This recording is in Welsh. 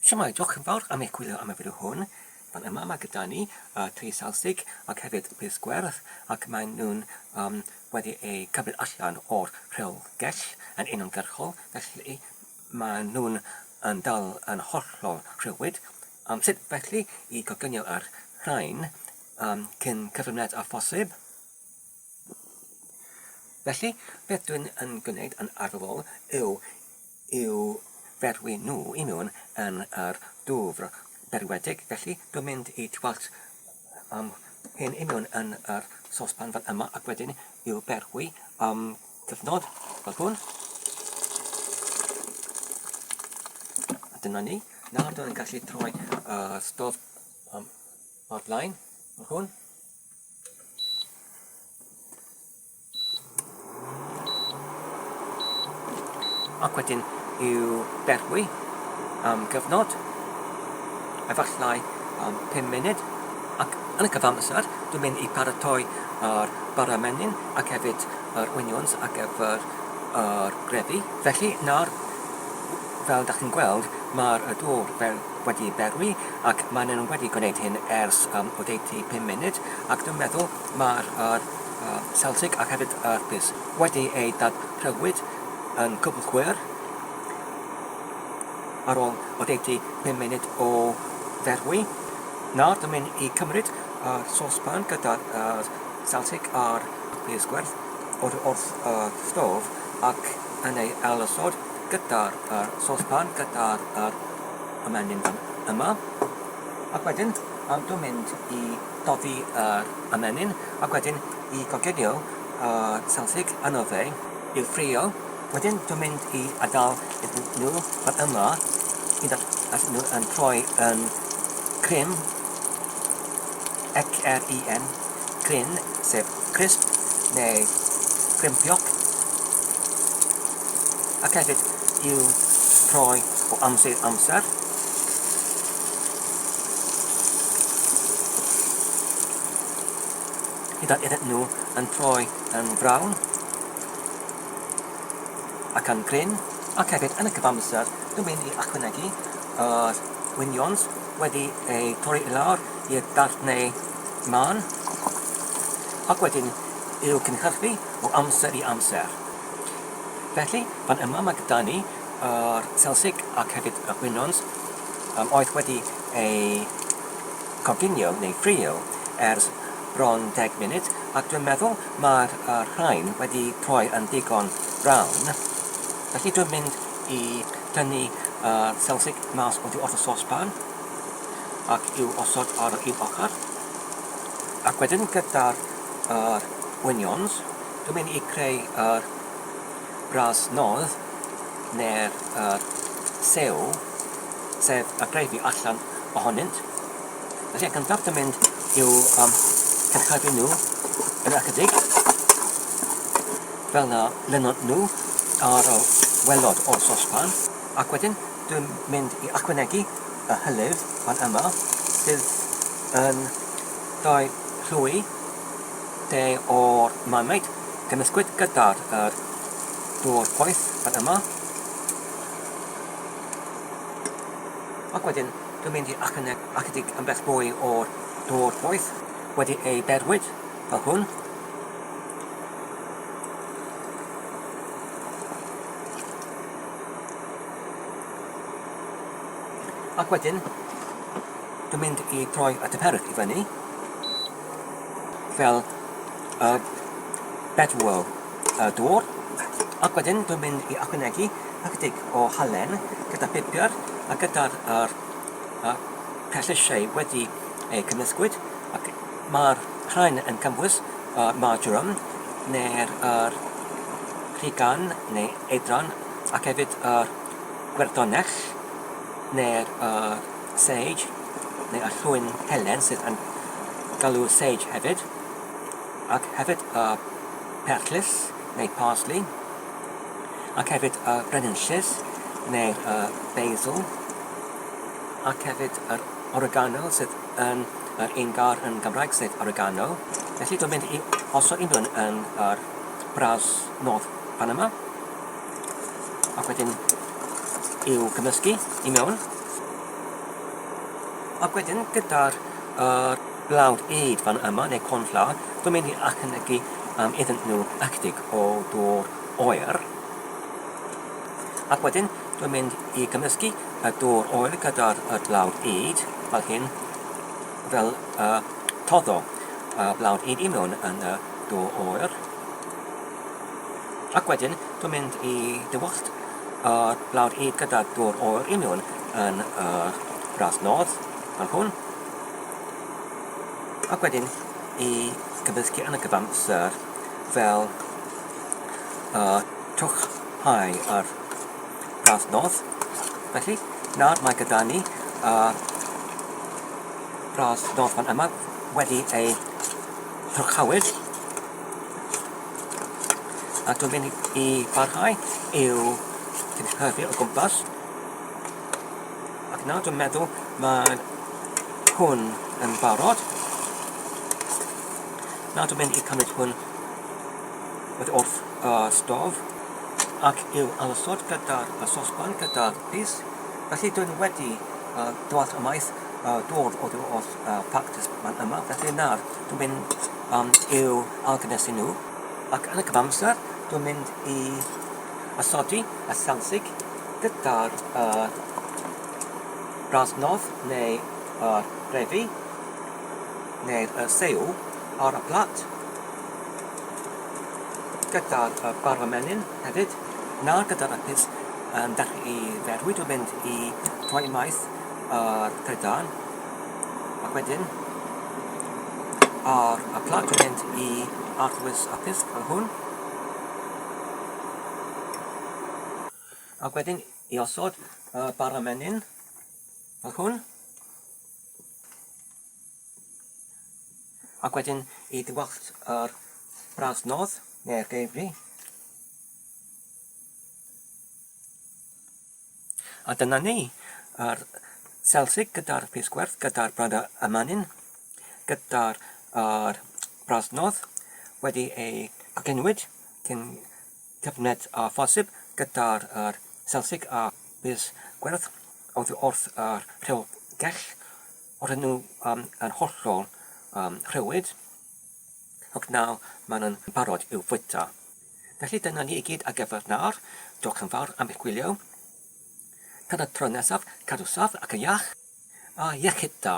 Siamai, diolch yn fawr am eich gwylio am y fideo hwn. Fan yma mae gyda ni tri Selsig ac hefyd phys gwerth ac maen nhw'n wedi ei cymryd allan o'r rhewgell yn uniongyrchol, felly maen nhw'n dal yn hollol rhywyd. Sut felly i coginio ar rhain cyn cyfryned a phosib? Felly, beth dwi'n yn gwneud yn arferol yw ferwi nhw i mewn yn yr dwfr berwedig. Felly, dwi'n mynd i twalt hyn i mewn yn yr sospan fan yma ac wedyn i'w berwi am cyfnod fel hwn. A dyna ni. Nawr dwi'n gallu troi stof o'r blaen fel hwn. Ac wedyn i'w berwi am gyfnod, efallai 5 munud, ac yn y cyfamser dwi'n mynd i paratoi yr baramenyn ac hefyd yr onions ar gyfer yr grefi. Felly nawr, fel ydych chi'n gweld, mae'r dŵr wedi berwi ac maen nhw wedi gwneud hyn ers oddeutu 5 munud, ac dwi'n meddwl mae'r Selsig ac hefyd yr phys wedi ei dadrywyd yn cwbl chwyr ar ôl oddeutu 5 munud o ferwi. Nawr dwi'n mynd i cymryd sospan gyda'r Selsig a'r phys gwerth wrth stof ac yn ei elosod gyda'r sospan gyda'r ymenyn yma. Ac wedyn dwi'n mynd i doddi yr ymenyn ac wedyn i coginio Selsig yno fe i'w ffrio. Wedyn dwi'n mynd i adael iddyn nhw fan yma as nhw yn troi yn crym, C-R-I-M, cryn, sef crisp neu crimpiog. Ac hefyd i'w troi o amser i amser. Hyd at iddyn nhw yn troi yn brown ac yn gryn, ac hefyd yn y cyfamser dwi'n mynd i ychwanegu onions wedi ei torri i lawr i'r darnau man ac wedyn i'w cynhyrchu o amser i amser. Felly, fan yma mae gyda ni yr Selsig ac hefyd y onions oedd wedi ei coginio neu ffrio ers bron 10 munud ac dwi'n meddwl mae'r rhain wedi troi yn digon brown. Felly dwi'n mynd i tynnu Selsig mas oddi wrth y sospan ac i'w osod ar un ochr. Ac wedyn gyda'r onions, dwi'n mynd i creu brasnodd neu'r sew, sef y grefi allan ohonynt. Felly yn gyntaf dwi'n mynd i'w cynhyrchu nhw yn ychydig, fel na lynod nhw ar y welod o'r sospan, ac wedyn dwi'n mynd i ychwanegu y hylif fan yma sydd yn 2 llwy o'r marmite gymysgwyd gyda'r dŵr poeth fan yma. Ac wedyn dwi'n mynd i ychydig yn bell mwy o'r dŵr poeth wedi ei berwyd fel hwn. Ac wedyn, dwi'n mynd i troi y typerwch i fyny fel bedwo dŵr. Ac wedyn, dwi'n mynd i ychwanegu ychydig o halen gyda pupur a gyda'r pellysiau wedi ei cymysgwyd. Ac mae'r rhain yn cynnwys marjoram neu'r rhigan neu eidran ac hefyd gwyrddion neu'r sage neu y llwyn helen sydd yn galw sage hefyd, ac hefyd perllys neu parsley, ac hefyd brenhinllys neu'r basil, ac hefyd yr oregano sydd yn yr un gair yn Gymraeg sef oregano. Felly dwi'n mynd i osod unrhyw yn yr brasnodd pan yma, ac wedyn i'w cymysgu i mewn. Ac wedyn gyda'r blawd id fan yma, neu cornflour, dwi'n mynd i ychwanegu iddyn nhw ychydig o dŵr oer. Ac wedyn dwi'n mynd i gymysgu y dŵr oer gyda'r blawd id, fel hyn, fel toddo blawd id i mewn yn y dŵr oer. Ac wedyn dwi'n mynd i dywallt blawd id gyda dŵr oer i mewn yn brasnodd, fel hwn. Ac wedyn i gymysgu yn y gyfamser fel twchhau yr brasnodd. Felly, nawr mae gyda ni brasnodd fan yma wedi ei twchhawyd. A dwi'n mynd i barhau i'w cynhyrfu o gwmpas. Ac nawr dwi'n meddwl mae hwn yn barod. Nawr dwi'n mynd i cymryd hwn wrth stof ac i'w alysod gyda'r sosban gyda'r phys. Felly dwi'n wedi dwalt ymaith dod o'r practis fan yma. Felly nawr dwi'n mynd i'w algynesu nhw. Ac yn y cyfamser dwi'n mynd i ysodi y Selsig gyda'r brasnodd neu brefi neu'r sew ar y plat gyda'r baramenyn hefyd. Nawr gyda'r phys yn dechrau i ferwi, dwi'n mynd i rhoi maith gwyrddion ac wedyn ar y plat dwi'n mynd i arddwys y phys fel hwn. Ac wedyn i osod baramenyn fel hwn. Ac wedyn i dywallt yr brasnodd neu'r geifri. A dyna ni, yr Selsig gyda'r phys gwerth, gyda'r baramenyn, gyda'r brasnodd wedi ei coginwyd cyn cyfnod phosib gyda'r Selsig a phys gwerth wrth yr rhewgell o'r nhw yn hollol rhywyd. Ac nawr maen nhw'n barod i'w fwyta. Felly dyna ni i gyd ar gyfer nawr. Diolch yn fawr am eich gwylio. Tan y tro nesaf, cadw saff ac yn iach, a iechyd da.